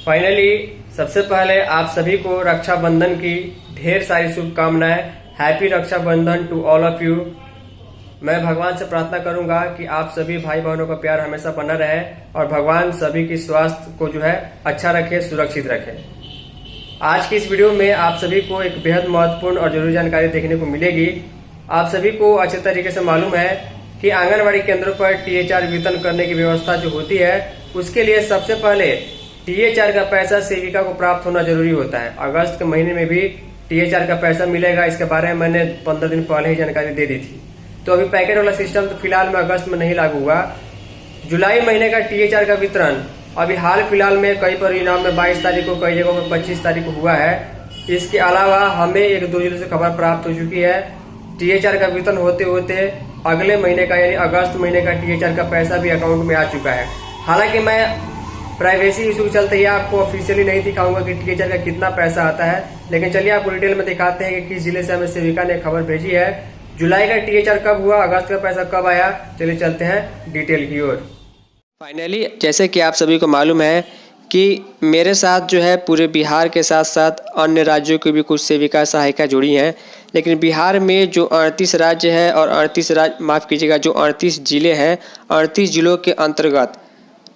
Finally सबसे पहले आप सभी को रक्षाबंधन की ढेर सारी शुभकामनाएं। Happy Rakshabandhan to all of you. मैं भगवान से प्रार्थना करूंगा कि आप सभी भाई बहनों का प्यार हमेशा बना रहे और भगवान सभी की स्वास्थ्य को अच्छा रखे, सुरक्षित रखे। आज की इस वीडियो में आप सभी को एक बेहद महत्वपूर्ण और जरूरी जानकारी देखने को मिलेगी। आप सभी को अच्छे तरीके से मालूम है कि आंगनबाड़ी केंद्रों पर THR वितरण करने की व्यवस्था जो होती है, उसके लिए सबसे पहले THR का पैसा सेविका को प्राप्त होना जरूरी होता है। अगस्त के महीने में भी THR का पैसा मिलेगा। इसके बारे में मैंने 15 दिन पहले ही जानकारी दे दी थी। तो अभी पैकेट वाला सिस्टम तो फिलहाल में अगस्त में नहीं लागू हुआ। जुलाई महीने का THR का वितरण अभी हाल फिलहाल में कई परिणाम में 22 तारीख को, कई जगहों पर 25 तारीख को हुआ है। इसके अलावा हमें 1-2 जिलों से खबर प्राप्त हो चुकी है THR का वितरण होते होते अगले महीने का यानी अगस्त महीने का THR का पैसा भी अकाउंट में आ चुका है। हालांकि मैं प्राइवेसी इशू के चलते ही आपको ऑफिशियली नहीं दिखाऊंगा कि THR का कितना पैसा आता है, लेकिन चलिए आपको डिटेल में दिखाते हैं कि किस जिले से हमें सेविका ने खबर भेजी है। जुलाई का THR कब हुआ, अगस्त का पैसा कब आया, चलिए चलते हैं डिटेल की ओर। फाइनली जैसे कि आप सभी को मालूम है कि मेरे साथ पूरे बिहार के साथ साथ अन्य राज्यों की भी कुछ सेविका सहायिका जुड़ी हैं, लेकिन बिहार में जो 38 राज्य है और 38 जिले हैं, 38 जिलों के अंतर्गत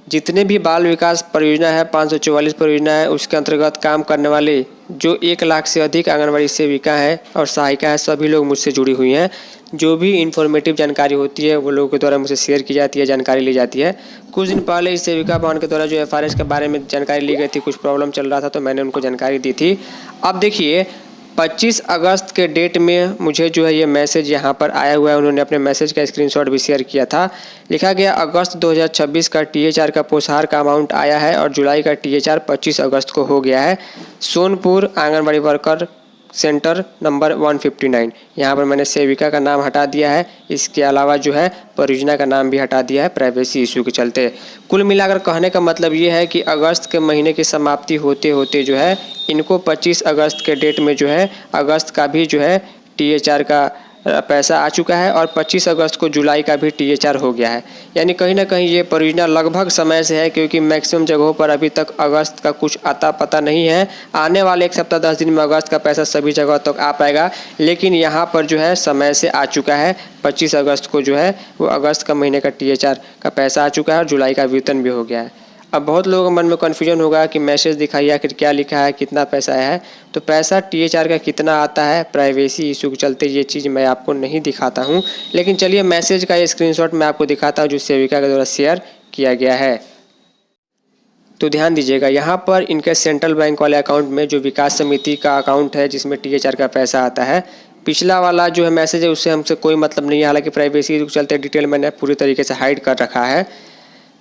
जितने भी बाल विकास परियोजना है, 544 परियोजना है, उसके अंतर्गत काम करने वाले जो 1 लाख से अधिक आंगनबाड़ी सेविका हैं और सहायिका है, सभी लोग मुझसे जुड़ी हुई हैं। जो भी इन्फॉर्मेटिव जानकारी होती है वो लोगों के द्वारा मुझसे शेयर की जाती है, जानकारी ली जाती है। कुछ दिन पहले इस सेविका भवन के द्वारा जो FRS के बारे में जानकारी ली गई थी, कुछ प्रॉब्लम चल रहा था तो मैंने उनको जानकारी दी थी। अब देखिए 25 अगस्त के डेट में मुझे ये मैसेज यहाँ पर आया हुआ है। उन्होंने अपने मैसेज का स्क्रीनशॉट भी शेयर किया था। लिखा गया अगस्त 2026 का THR का पोषाहार का अमाउंट आया है और जुलाई का THR 25 अगस्त को हो गया है। Sonpur anganwadi worker centre number 159। यहाँ पर मैंने सेविका का नाम हटा दिया है। इसके अलावा परियोजना का नाम भी हटा दिया है प्राइवेसी इशू के चलते। कुल मिलाकर कहने का मतलब ये है कि अगस्त के महीने की समाप्ति होते होते इनको 25 अगस्त के डेट में अगस्त का भी THR का पैसा आ चुका है और 25 अगस्त को जुलाई का भी THR हो गया है। यानी कहीं ना कहीं ये परियोजना लगभग समय से है, क्योंकि मैक्सिमम जगहों पर अभी तक अगस्त का कुछ आता पता नहीं है। आने वाले 1 सप्ताह 10 दिन में अगस्त का पैसा सभी जगह तक आ पाएगा, लेकिन यहाँ पर समय से आ चुका है। 25 अगस्त को वो अगस्त का महीने का THR का पैसा आ चुका है और जुलाई का वेतन भी हो गया है। अब बहुत लोगों के मन में कन्फ्यूजन होगा कि मैसेज दिखाइए आखिर क्या लिखा है, कितना पैसा आया है। तो पैसा THR का कितना आता है, प्राइवेसी इशू के चलते ये चीज़ मैं आपको नहीं दिखाता हूँ, लेकिन चलिए मैसेज का ये स्क्रीनशॉट मैं आपको दिखाता हूँ जो सेविका के द्वारा शेयर किया गया है। तो ध्यान दीजिएगा, यहाँ पर इनके सेंट्रल बैंक वाले अकाउंट में जो विकास समिति का अकाउंट है जिसमें THR का पैसा आता है, पिछला वाला मैसेज है उससे हमसे कोई मतलब नहीं है। हालांकि प्राइवेसी इशू के चलते डिटेल मैंने पूरी तरीके से हाइड कर रखा है।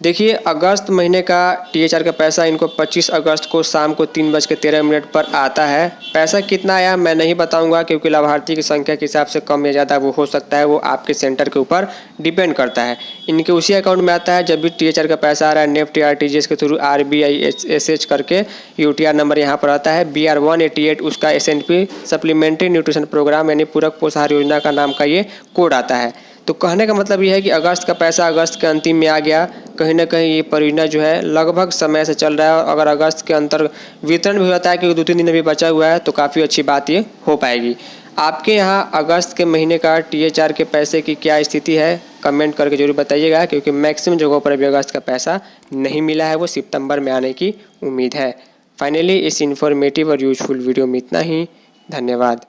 देखिए अगस्त महीने का THR का पैसा इनको 25 अगस्त को शाम को 3:13 पर आता है। पैसा कितना आया मैं नहीं बताऊंगा, क्योंकि लाभार्थी की संख्या के हिसाब से कम या ज़्यादा वो हो सकता है, वो आपके सेंटर के ऊपर डिपेंड करता है। इनके उसी अकाउंट में आता है जब भी THR का पैसा आ रहा है। नेफ्ट RTGS के थ्रू RBISH करके UTR नंबर यहाँ पर आता है BR 188, उसका SNP सप्लीमेंट्री न्यूट्रिशन प्रोग्राम यानी पूरक पोषाहार योजना का नाम का ये कोड आता है। तो कहने का मतलब ये है कि अगस्त का पैसा अगस्त के अंतिम में आ गया। कहीं ना कहीं ये परियोजना लगभग समय से चल रहा है, और अगर अगस्त के अंतर वितरण भी होता है क्योंकि 2-3 दिन अभी बचा हुआ है, तो काफ़ी अच्छी बात ये हो पाएगी। आपके यहाँ अगस्त के महीने का THR के पैसे की क्या स्थिति है कमेंट करके जरूर बताइएगा, क्योंकि मैक्सिमम जगहों पर अभी अगस्त का पैसा नहीं मिला है, वो सितंबर में आने की उम्मीद है। फाइनली इस इन्फॉर्मेटिव और यूजफुल वीडियो में इतना ही। धन्यवाद।